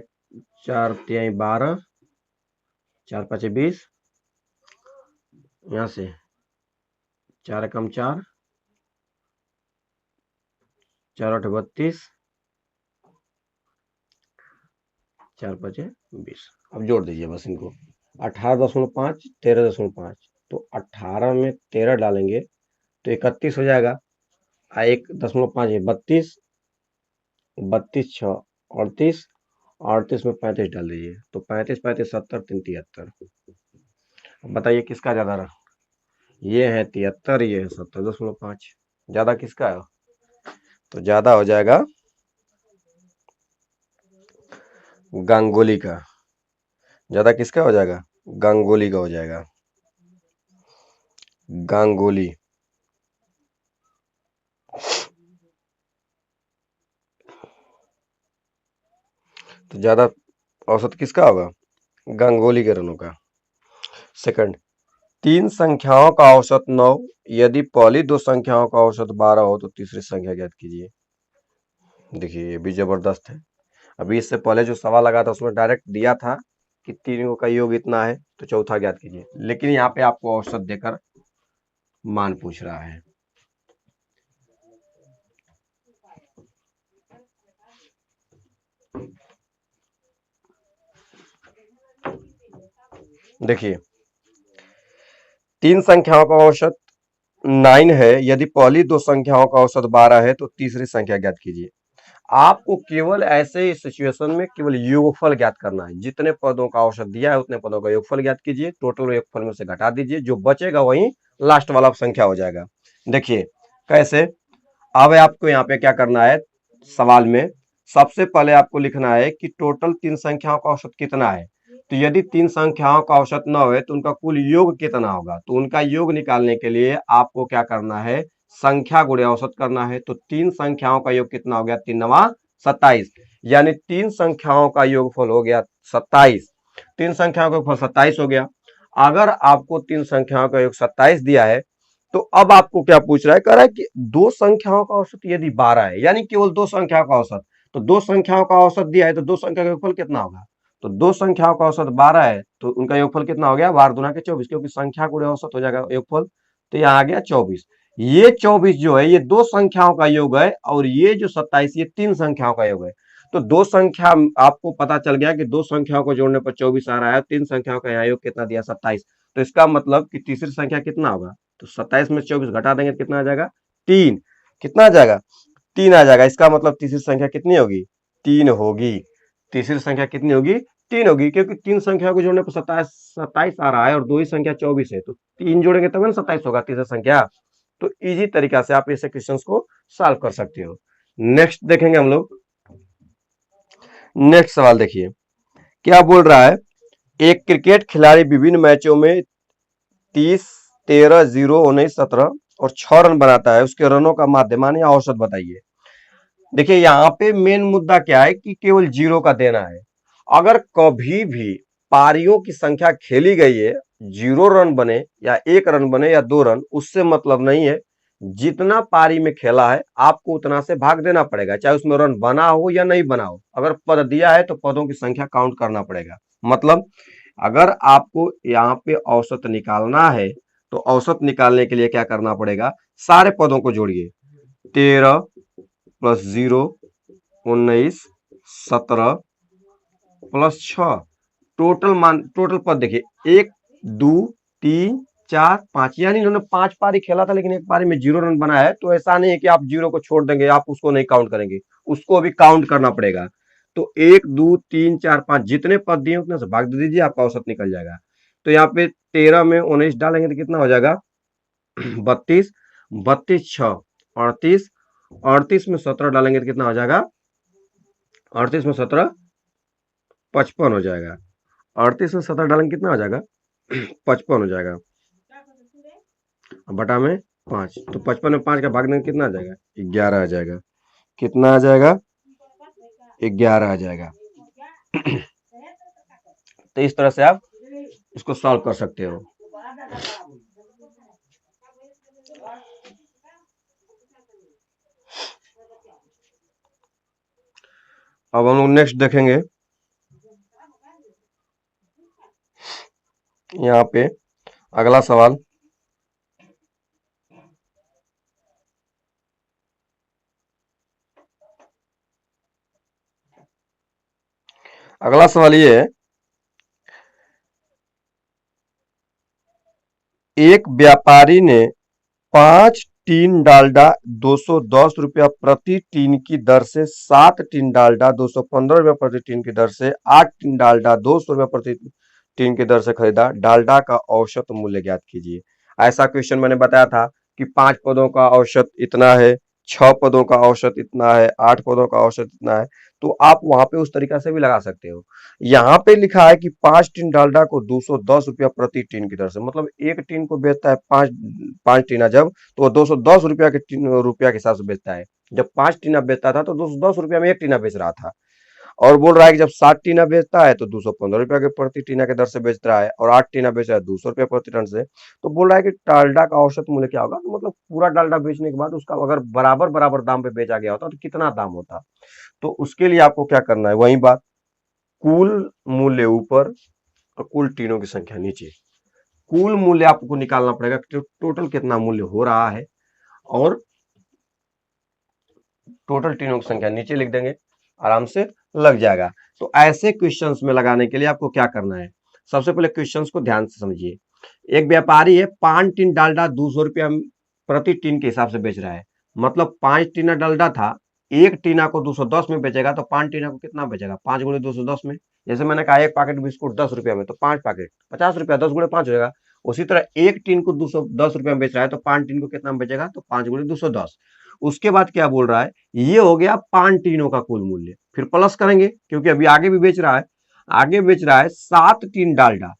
4 3 12, 4 5 20, यहाँ से 4 कम 4, 4 8 32, 4 5 20। अब जोड़ दीजिए बस इनको, 18.5 13.5, तो 18 में 13 डालेंगे तो 31 हो जाएगा, 1.5 है 32, 32 6 38, 38 में 35 डाल दीजिए, तो 35 35 70 3 73। अब बताइए किसका ज्यादा रहा? ये है 73, ये है 70.5, ज्यादा किसका है? तो ज्यादा हो जाएगा गांगुली का, ज्यादा किसका हो जाएगा? गांगुली का हो जाएगा, गांगुली। तो ज्यादा औसत किसका होगा? गांगुली के रनों का। सेकंड, तीन संख्याओं का औसत 9, यदि पहली दो संख्याओं का औसत 12 हो तो तीसरी संख्या ज्ञात कीजिए। देखिए ये भी जबरदस्त है। अभी इससे पहले जो सवाल लगा था उसमें डायरेक्ट दिया था कि तीनों का योग इतना है तो चौथा ज्ञात कीजिए, लेकिन यहाँ पे आपको औसत देकर मान पूछ रहा है। देखिए तीन संख्याओं का औसत 9 है, यदि पहली दो संख्याओं का औसत 12 है तो तीसरी संख्या ज्ञात कीजिए। आपको केवल ऐसे सिचुएशन में केवल योगफल ज्ञात करना है। जितने पदों का औसत दिया है उतने पदों का योगफल ज्ञात कीजिए, टोटल योगफल में से घटा दीजिए, जो बचेगा वही लास्ट वाला संख्या हो जाएगा। देखिए कैसे, अब आपको यहाँ पे क्या करना है, सवाल में सबसे पहले आपको लिखना है कि टोटल तीन संख्याओं का औसत कितना है। तो यदि तीन संख्याओं का औसत 9 है तो उनका कुल योग कितना होगा, तो उनका योग निकालने के लिए आपको क्या करना है, संख्या गुणे औसत करना है। तो तीन संख्याओं का योग कितना हो गया, 3 नवा 27, यानी तीन संख्याओं का योगफल हो गया 27। तीन संख्याओं का योगफल 27 हो गया। अगर आपको तीन संख्याओं का योग 27 दिया है तो अब आपको क्या पूछ रहा है, कह रहा है कि दो संख्याओं का औसत यदि 12 है, यानी केवल दो संख्याओं का औसत, तो दो संख्याओं का औसत दिया है तो दो संख्या का योगफल कितना होगा। तो दो संख्याओं का औसत 12 है तो उनका योगफल कितना हो गया, 12 दूना के 24, क्योंकि संख्या गुणे औसत हो जाएगा योगफल। तो यहाँ आ गया 24। ये 24 जो है ये दो संख्याओं का योग है और ये जो 27 ये तीन संख्याओं का योग है। तो दो संख्या आपको पता चल गया कि दो संख्याओं को जोड़ने पर 24 आ रहा है, तीन संख्याओं का यहाँ योग कितना दिया, 27। तो इसका मतलब कि तीसरी संख्या कितना होगा, तो 27 में 24 घटा देंगे तो कितना आ जाएगा, 3। कितना आ जाएगा, 3 आ जाएगा। इसका मतलब तीसरी संख्या कितनी होगी, 3 होगी। तीसरी संख्या कितनी होगी, 3 होगी, क्योंकि तीन संख्या को जोड़ने पर 27 आ रहा है और दो ही संख्या 24 है, तो 3 जोड़ेंगे तब ना 27 होगा तीसरी संख्या। तो इजी तरीका से आप ऐसे क्वेश्चंस को सॉल्व कर सकते हो। नेक्स्ट देखेंगे हम लोग। नेक्स्ट सवाल देखिए क्या बोल रहा है, एक क्रिकेट खिलाड़ी विभिन्न मैचों में 30, 13, 0, 19, 17 और 6 रन बनाता है, उसके रनों का माध्यमान या औसत बताइए। देखिए यहाँ पे मेन मुद्दा क्या है कि केवल जीरो का देना है। अगर कभी भी पारियों की संख्या खेली गई है, 0 रन बने या 1 रन बने या 2 रन, उससे मतलब नहीं है। जितना पारी में खेला है आपको उतना से भाग देना पड़ेगा, चाहे उसमें रन बना हो या नहीं बना हो। अगर पद दिया है तो पदों की संख्या काउंट करना पड़ेगा। मतलब अगर आपको यहाँ पे औसत निकालना है तो औसत निकालने के लिए क्या करना पड़ेगा, सारे पदों को जोड़िए, 13 प्लस 0, 19, 17 प्लस 6, टोटल पद देखिए 1, 2, 3, 4, 5, यानी इन्होंने 5 पारी खेला था लेकिन एक पारी में 0 रन बनाया है। तो ऐसा नहीं है कि आप 0 को छोड़ देंगे, आप उसको नहीं काउंट करेंगे, उसको भी काउंट करना पड़ेगा। तो 1, 2, 3, 4, 5 जितने पद दिए उतने से भाग दे दीजिए, आपका औसत निकल जाएगा। तो यहाँ पे 13 में 19 डालेंगे तो कितना हो जाएगा, 32, 32 6 38, 38 में 17 डालेंगे तो कितना हो जाएगा, 38 में 17 55 हो जाएगा। 38 में 17 डालेंगे कितना हो जाएगा, 55 हो जाएगा, बटा में 5, तो 55 में 5 का भाग देंगे कितना आ जाएगा, 11 आ जाएगा। कितना आ जाएगा, 11 आ जाएगा। तो इस तरह से आप इसको सॉल्व कर सकते हो। अब हम लोग नेक्स्ट देखेंगे। यहाँ पे अगला सवाल, अगला सवाल ये है, एक व्यापारी ने 5 टीन डालडा 210 रुपया प्रति टीन की दर से 7 टीन डालडा 215 रुपया प्रति टीन की दर से 8 टीन डालडा 200 रुपया प्रति टीन की दर से खरीदा, डालडा का औसत मूल्य ज्ञात कीजिए। ऐसा क्वेश्चन मैंने बताया था कि 5 पदों का औसत इतना है, 6 पदों का औसत इतना है, 8 पदों का औसत इतना है। तो आप वहां पे उस तरीका से भी लगा सकते हो। यहाँ पे लिखा है कि 5 टीन डालडा को 210 रुपया प्रति टीन की दर से, मतलब एक टीन को बेचता है 5 टीना, जब तो वो 210 रुपया के हिसाब से बेचता है। जब 5 टीना बेचता था तो 210 रुपया में एक टीना बेच रहा था। और बोल रहा है कि जब 7 टीना बेचता है तो 215 रुपया के प्रति टीना के दर से बेच रहा है, और 8 टीना बेच रहा है 200 रुपया प्रति टन से। तो बोल रहा है कि डालडा का औसत मूल्य क्या होगा, तो मतलब पूरा डालडा बेचने के बाद उसका अगर बराबर बराबर दाम पे बेचा गया होता तो कितना दाम होता। तो उसके लिए आपको क्या करना है, वही बात, कुल मूल्य ऊपर और कुल टीनों की संख्या नीचे। कुल मूल्य आपको निकालना पड़ेगा, टोटल कितना मूल्य हो रहा है, और टोटल टीनों की संख्या नीचे लिख देंगे, आराम से लग जाएगा। तो ऐसे क्वेश्चंस में लगाने के लिए आपको क्या करना है, सबसे पहले क्वेश्चंस को ध्यान से समझिए। एक व्यापारी है 5 टीन डालडा 200 रुपया प्रति टीन के हिसाब से बेच रहा है, मतलब 5 टीना डालडा था, एक टीना को 210 में बेचेगा तो 5 टीना को कितना बेचेगा, 5 गुणे 210 में। जैसे मैंने कहा एक पैकेट बिस्कुट 10 रुपया में, तो 5 पैकेट 50 रुपया, 10 गुणे 5 हो जाएगा। उसी तरह एक टीन को 210 रुपया में बेच रहा है तो 5 टीन को कितना में बेचेगा, तो 5 गुणे 210। उसके बाद क्या बोल रहा है, ये हो गया 5 टीनों का कुल मूल्य, फिर प्लस करेंगे क्योंकि अभी आगे भी बेच रहा है, आगे बेच रहा है 7 टीन डालडा,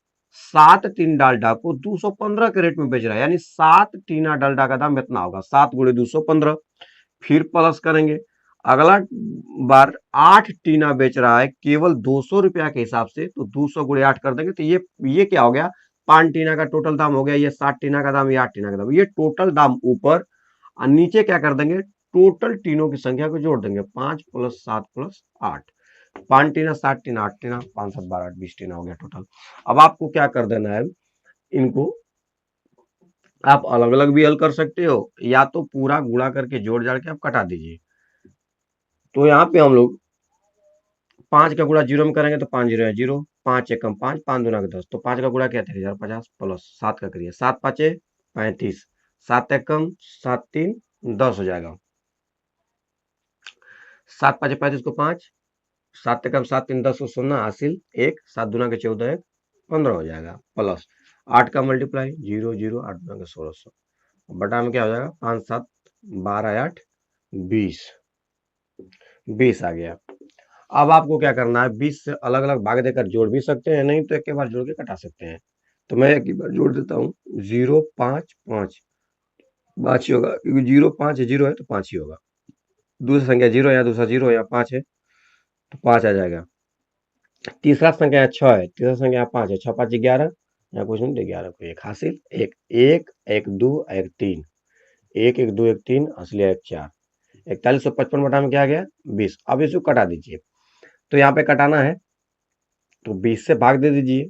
7 टीन डालडा को 215 के रेट में बेच रहा है, यानी 7 टीना डालडा का दाम इतना होगा, 7 गुणे 215, फिर प्लस करेंगे। अगला बार 8 टीना बेच रहा है केवल 200 रुपया के हिसाब से, तो 200 गुणे 8 कर देंगे, तो ये क्या हो गया, 5 टीना का टोटल दाम हो गया, ये 7 टीना का दाम, ये 8 टीना का दाम, ये टोटल दाम ऊपर, और नीचे क्या कर देंगे, टोटल टीनों की संख्या को जोड़ देंगे, 5 + 7 + 8, 5 टीना 7 टीना 8 टीना, 5 7 12 8 20 टीना हो गया टोटल। अब आपको क्या कर देना है, इनको आप अलग अलग भी हल कर सकते हो, या तो पूरा गुणा करके जोड़ जाड़ के आप कटा दीजिए। तो यहाँ पे हम लोग 5 का गुणा 0 में करेंगे तो 5 0 है 0, 5 एकम 5, 5 दूना का 10, तो 5 का गुणा क्या है 3050 प्लस 7 का करिए, 7 5 35, 7 एकम 7 3 10 हो जाएगा, 7 5 35 को 5, 7 एकम 7 3 10 को 0 हासिल 1, 7 दूना के 14 1 15 हो जाएगा, प्लस 8 का मल्टीप्लाई 0 0 8 दूना के 1600, बटा में क्या हो जाएगा 5 7 12 8 20, 20 आ गया। अब आपको क्या करना है, 20 से अलग अलग भाग देकर जोड़ भी सकते हैं, नहीं तो एक के बार जोड़ के कटा सकते हैं। तो मैं एक ही बार जोड़ देता हूँ, 0 5 5 5 ही होगा, क्योंकि 0 5 है, 0 है तो 5 ही होगा। दूसरी संख्या 0 या दूसरा 0 या 5 है तो 5 आ जाएगा। तीसरा संख्या 6 है, तीसरा संख्या 5 है, 6 5 11, या कुछ नहीं तो 11 को 1 हासिल 1 1 1 2 1 3, 1 1 2 1 3 हासिल 1 4, 4155 बटा में क्या आ गया 20। अब इसको कटा दीजिए, तो यहाँ पे कटाना है तो 20 से भाग दे दीजिए,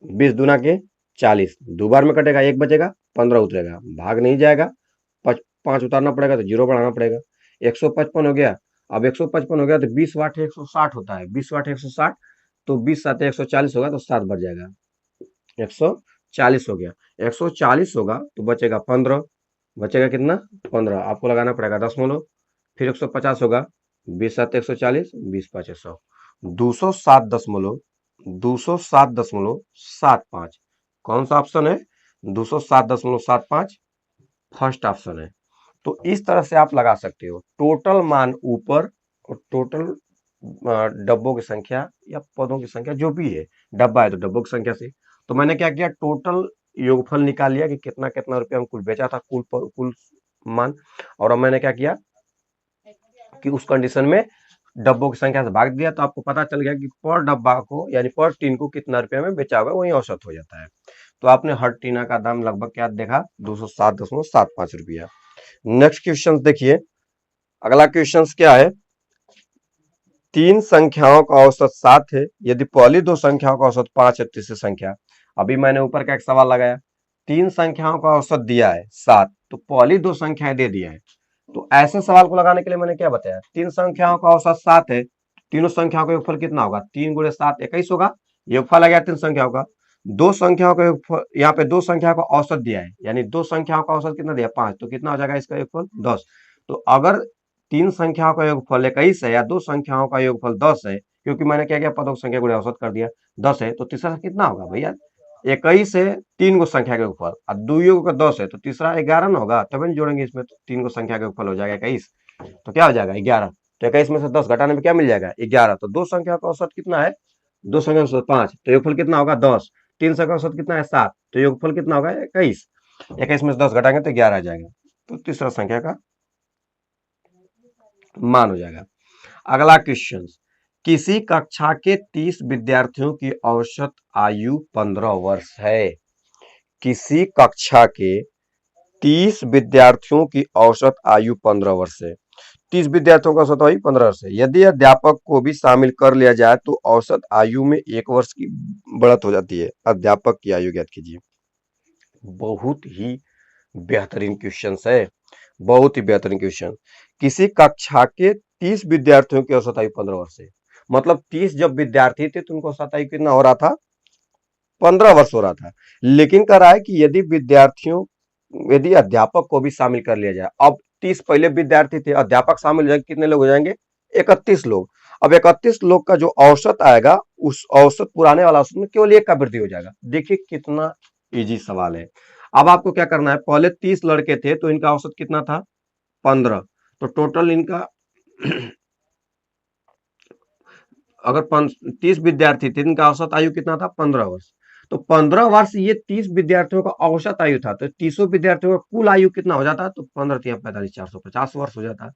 20 दूना के 40, दो बार में कटेगा, एक बचेगा 15 उतरेगा, भाग नहीं जाएगा, 5 उतारना पड़ेगा तो 0 बढ़ाना पड़ेगा, 155 हो गया। अब 155 हो गया तो 20 वाट 160 होता है, 20 वाट 160, तो 20 7 140 होगा तो 7 बढ़ जाएगा, 140 हो गया, 140 होगा तो बचेगा 15, बचेगा कितना 15, आपको लगाना पड़ेगा दशमलव, फिर 150 होगा, 20 7 140, 20 5 100, 207.75, कौन सा ऑप्शन है 207.75, फर्स्ट ऑप्शन है। तो इस तरह से आप लगा सकते हो, टोटल मान ऊपर और टोटल डब्बों की संख्या या पदों की संख्या जो भी है, डब्बा है तो डब्बों की संख्या से। तो मैंने क्या किया, टोटल योगफल निकाल लिया कि कितना कितना रुपया हम कुल बेचा था, कुल मान, और अब मैंने क्या किया कि उस कंडीशन में डब्बों की संख्या से भाग दिया, तो आपको पता चल गया कि पर डब्बा को यानी पर टीन को कितना रुपए में बेचा हुआ है, वही औसत हो जाता है। तो आपने हर टीना का दाम लगभग क्या देखा 207.75 रुपया। नेक्स्ट क्वेश्चन देखिए, अगला क्वेश्चन क्या है, तीन संख्याओं का औसत 7 है, यदि पहली दो संख्याओं का औसत 5 है, तीसरी संख्या, अभी मैंने ऊपर का एक सवाल लगाया, तीन संख्याओं का औसत दिया है 7, तो पहली दो संख्याएं दे दिया है, तो ऐसे सवाल को लगाने के लिए मैंने क्या बताया, तीन संख्याओं का औसत 7 है, तीनों संख्याओं का योगफल कितना होगा, 3 गुणे 7 21 होगा, योगफल आ गया तीन संख्याओं का। दो संख्याओं का योगफल, यहाँ पे दो संख्याओं का औसत दिया है, यानी दो संख्याओं का औसत कितना दिया 5, तो कितना हो जाएगा इसका योगफल 10। तो अगर तीन संख्याओं का योगफल 21 है या दो संख्याओं का योगफल 10 है, क्योंकि मैंने क्या किया पदों की संख्या गुणे औसत कर दिया, 10 है तो तीसरा कितना होगा भैया, 21 है तीन को संख्या का योगफल, और दो योग का 10 है तो तीसरा 11 ना होगा, तभी जोड़ेंगे इसमें, तो तीन को संख्या का योगफल हो जाएगा 21, तो क्या हो जाएगा 11, तो 21 में से 10 घटाने में क्या मिल जाएगा 11, तो दो संख्या का औसत कितना है, दो संख्या का औसत 5, तो योगफल कितना होगा 10, तीन संख्या का औसत कितना है 7, तो योगफल कितना होगा 21, 21 में से 10 घटाएंगे तो 11 आ जाएगा, तो तीसरा संख्या का मान हो जाएगा। अगला क्वेश्चन, किसी कक्षा के 30 विद्यार्थियों की औसत आयु 15 वर्ष है। किसी कक्षा के 30 विद्यार्थियों की औसत आयु 15 वर्ष है। 30 विद्यार्थियों का औसत आयु 15 वर्ष है। यदि अध्यापक को भी शामिल कर लिया जाए तो औसत आयु में 1 वर्ष की बढ़त हो जाती है। अध्यापक की आयु ज्ञात कीजिए। बहुत ही बेहतरीन क्वेश्चन है, बहुत ही बेहतरीन क्वेश्चन। किसी कक्षा के 30 विद्यार्थियों की औसत आयु 15 वर्ष है। मतलब 30 जब विद्यार्थी थे तो उनको औसत आयु कितना हो रहा था? 15 वर्ष हो रहा था। लेकिन कह रहा है कि यदि अध्यापक को भी शामिल कर लिया जाए, अब 30 पहले विद्यार्थी थे, अध्यापक शामिल हो जाएंगे, कितने लोग हो जाएंगे? 31 लोग। अब 31 लोग का जो औसत आएगा, उस औसत पुराने वाला औसत में केवल 1 का वृद्धि हो जाएगा। देखिए कितना इजी सवाल है। अब आपको क्या करना है, पहले 30 लड़के थे तो इनका औसत कितना था? 15। तो टोटल इनका अगर 30 विद्यार्थी थे, इनका औसत आयु कितना था? 15 वर्ष। तो 15 वर्ष ये 30 विद्यार्थियों का औसत आयु था, तो 30 विद्यार्थियों का कुल आयु कितना हो जाता? तो 15 तिया 45, 450 वर्ष हो जाता।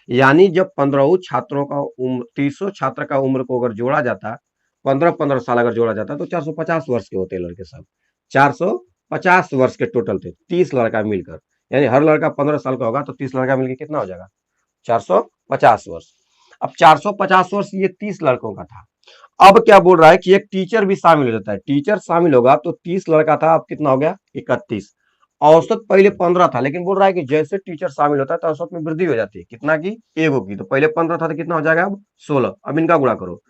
यानी जब 15 छात्रों का उम्र, 30 छात्र का उम्र को अगर जोड़ा जाता, 15-15 साल अगर जोड़ा जाता तो 450 वर्ष के होते लड़के सब। 450 वर्ष के टोटल थे 30 लड़का मिलकर। यानी हर लड़का 15 साल का होगा तो 30 लड़का मिलकर कितना हो जाएगा? 450 वर्ष। अब 450 वर्ष ये 30 लड़कों का था। अब क्या बोल रहा है कि एक टीचर भी शामिल हो जाता है। टीचर शामिल होगा तो 30 लड़का था, अब कितना हो गया? 31। औसत पहले 15 था, लेकिन बोल रहा है कि जैसे टीचर शामिल होता है तो औसत में वृद्धि हो जाती है। कितना की? एगो की। तो पहले 15 था तो कितना हो जाएगा? अब 16। अब इनका गुणा करो।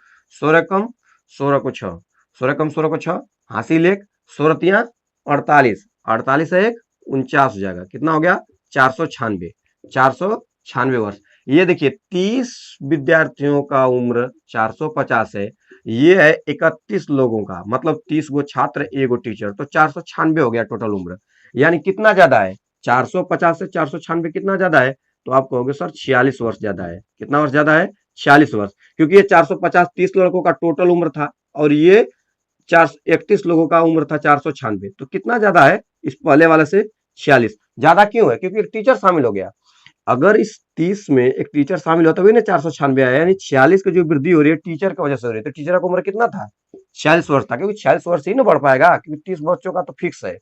16 कम 16 को 6, 16 कम 16 को 6, हासिल 1, 16 तिया 48, 48 है 1, 49 हो जाएगा। कितना हो गया? 496, 496 वर्ष। ये देखिए 30 विद्यार्थियों का उम्र 450 है, ये है 31 लोगों का, मतलब 30 गो छात्र एगो टीचर, तो 496 हो गया टोटल उम्र। यानी कितना ज्यादा है? 450 से 496 कितना ज्यादा है? तो आप कहोगे सर 46 वर्ष ज्यादा है। कितना वर्ष ज्यादा है? 46 वर्ष। क्योंकि ये 450 30 लड़कों का टोटल उम्र था और ये 431 लोगों का उम्र था 496, तो कितना ज्यादा है इस पहले वाले से? 46। ज्यादा क्यों है? क्योंकि एक टीचर शामिल हो गया। अगर इस 30 में एक टीचर शामिल होता हुआ ना 496 आया, यानी 46 की जो वृद्धि हो रही है टीचर की वजह से हो रही है। तो टीचर का उम्र कितना था? 46 वर्ष था, क्योंकि 46 वर्ष ही ना बढ़ पाएगा, क्योंकि 30 बच्चों का तो फिक्स है।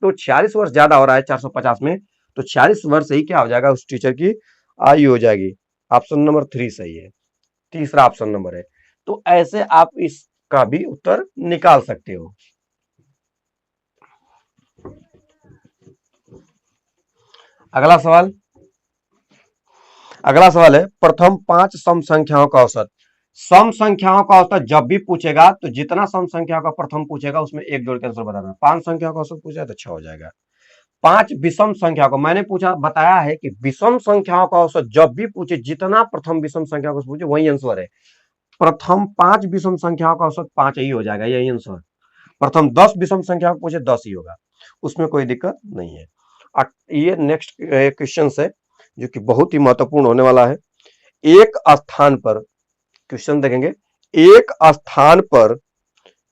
तो 46 वर्ष ज्यादा हो रहा है 450 में, तो 46 वर्ष ही क्या हो जाएगा? उस टीचर की आयु हो जाएगी। ऑप्शन नंबर 3 सही है, तीसरा ऑप्शन नंबर है। तो ऐसे आप इसका भी उत्तर निकाल सकते हो। अगला सवाल, अगला सवाल है प्रथम 5 सम संख्याओं का औसत। सम संख्याओं का औसत जब भी पूछेगा तो जितना सम संख्याओं का प्रथम पूछेगा उसमें एक जोड़ के आंसर बताना। 5 संख्याओं का औसत पूछा तो 6 हो जाएगा। 5 विषम संख्या को मैंने पूछा, बताया है कि विषम संख्याओं का औसत जब भी पूछे, जितना प्रथम विषम संख्या को पूछे वही आंसर है। प्रथम 5 विषम संख्याओं का औसत 5 ही हो जाएगा, यही आंसर। प्रथम 10 विषम संख्या को पूछे 10 ही होगा, उसमें कोई दिक्कत नहीं है। ये नेक्स्ट क्वेश्चन है जो कि बहुत ही महत्वपूर्ण होने वाला है। एक स्थान पर, क्वेश्चन देखेंगे, एक स्थान पर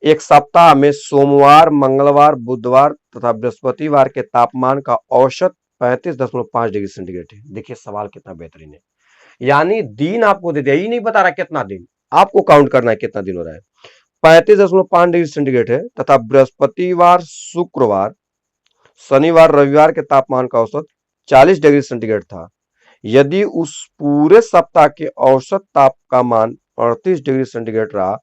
एक सप्ताह में सोमवार, मंगलवार, बुधवार तथा बृहस्पतिवार के तापमान का औसत 35.5 डिग्री सेंटीग्रेड है। देखिए सवाल कितना बेहतरीन है। यानी दिन आपको दे दिया, ये नहीं बता रहा कितना दिन, आपको काउंट करना है कितना दिन हो रहा है। 35.5 डिग्री सेंटीग्रेड है तथा बृहस्पतिवार, शुक्रवार, शनिवार, रविवार के तापमान का औसत 40 डिग्री सेंटीग्रेड था। यदि उस पूरे सप्ताह के औसत ताप का मान 38 डिग्री सेंटीग्रेड रहा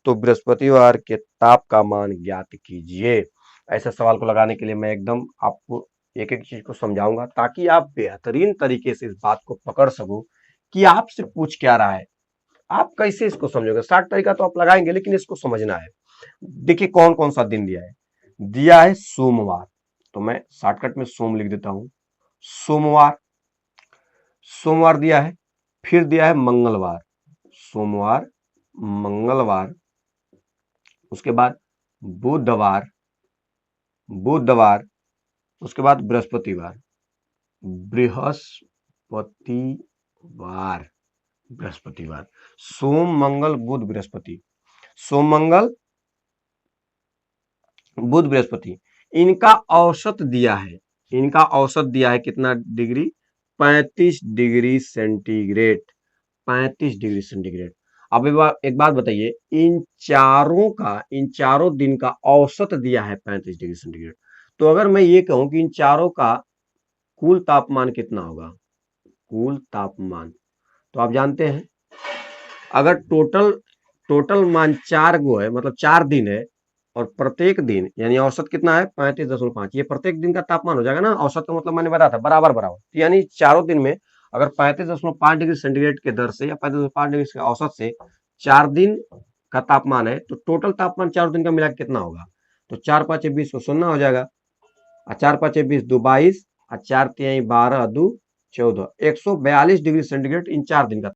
तो बृहस्पतिवार के ताप का मान ज्ञात कीजिए। ऐसे सवाल को लगाने के लिए मैं एकदम आपको एक एक चीज को समझाऊंगा ताकि आप बेहतरीन तरीके से इस बात को पकड़ सको कि आपसे पूछ क्या रहा है, आप कैसे इसको समझोगे। शॉर्ट तरीका तो आप लगाएंगे लेकिन इसको समझना है। देखिए कौन कौन सा दिन दिया है। दिया है सोमवार, तो मैं शॉर्टकट में सोम लिख देता हूं। सोमवार, सोमवार दिया है। फिर दिया है मंगलवार, सोमवार, मंगलवार। उसके बाद बुधवार, बुधवार। उसके बाद बृहस्पतिवार, बृहस्पतिवार, बृहस्पतिवार। सोम, मंगल, बुध, बृहस्पति। सोम, मंगल, बुध, बृहस्पति। इनका औसत दिया है, इनका औसत दिया है कितना degree? 35 degree centigrade, 35 degree centigrade. अब एक बात बताइए, इन चारों दिन का औसत दिया है 35 डिग्री सेंटीग्रेड। तो अगर मैं ये कहूं कि इन चारों का कुल तापमान कितना होगा, कुल तापमान, तो आप जानते हैं अगर टोटल मान 4 गो है, मतलब 4 दिन है, और प्रत्येक दिन यानी औसत कितना है 35.5, ये प्रत्येक दिन का तापमान हो जाएगा ना। औसत का मतलब मैंने बताया था बराबर बराबर, यानी चारों दिन में अगर 35.5 डिग्री सेंटीग्रेड के दर से या 35.5 डिग्री के औसत से 4 दिन का तापमान है, तो टोटल तापमान 4 दिन का मिला के कितना होगा। तो 4 5 20 को सुनना हो जाएगा, और 4 5 20 2 22, और 4 3 12 2 14, 142 डिग्री सेंटीग्रेड इन 4 दिन का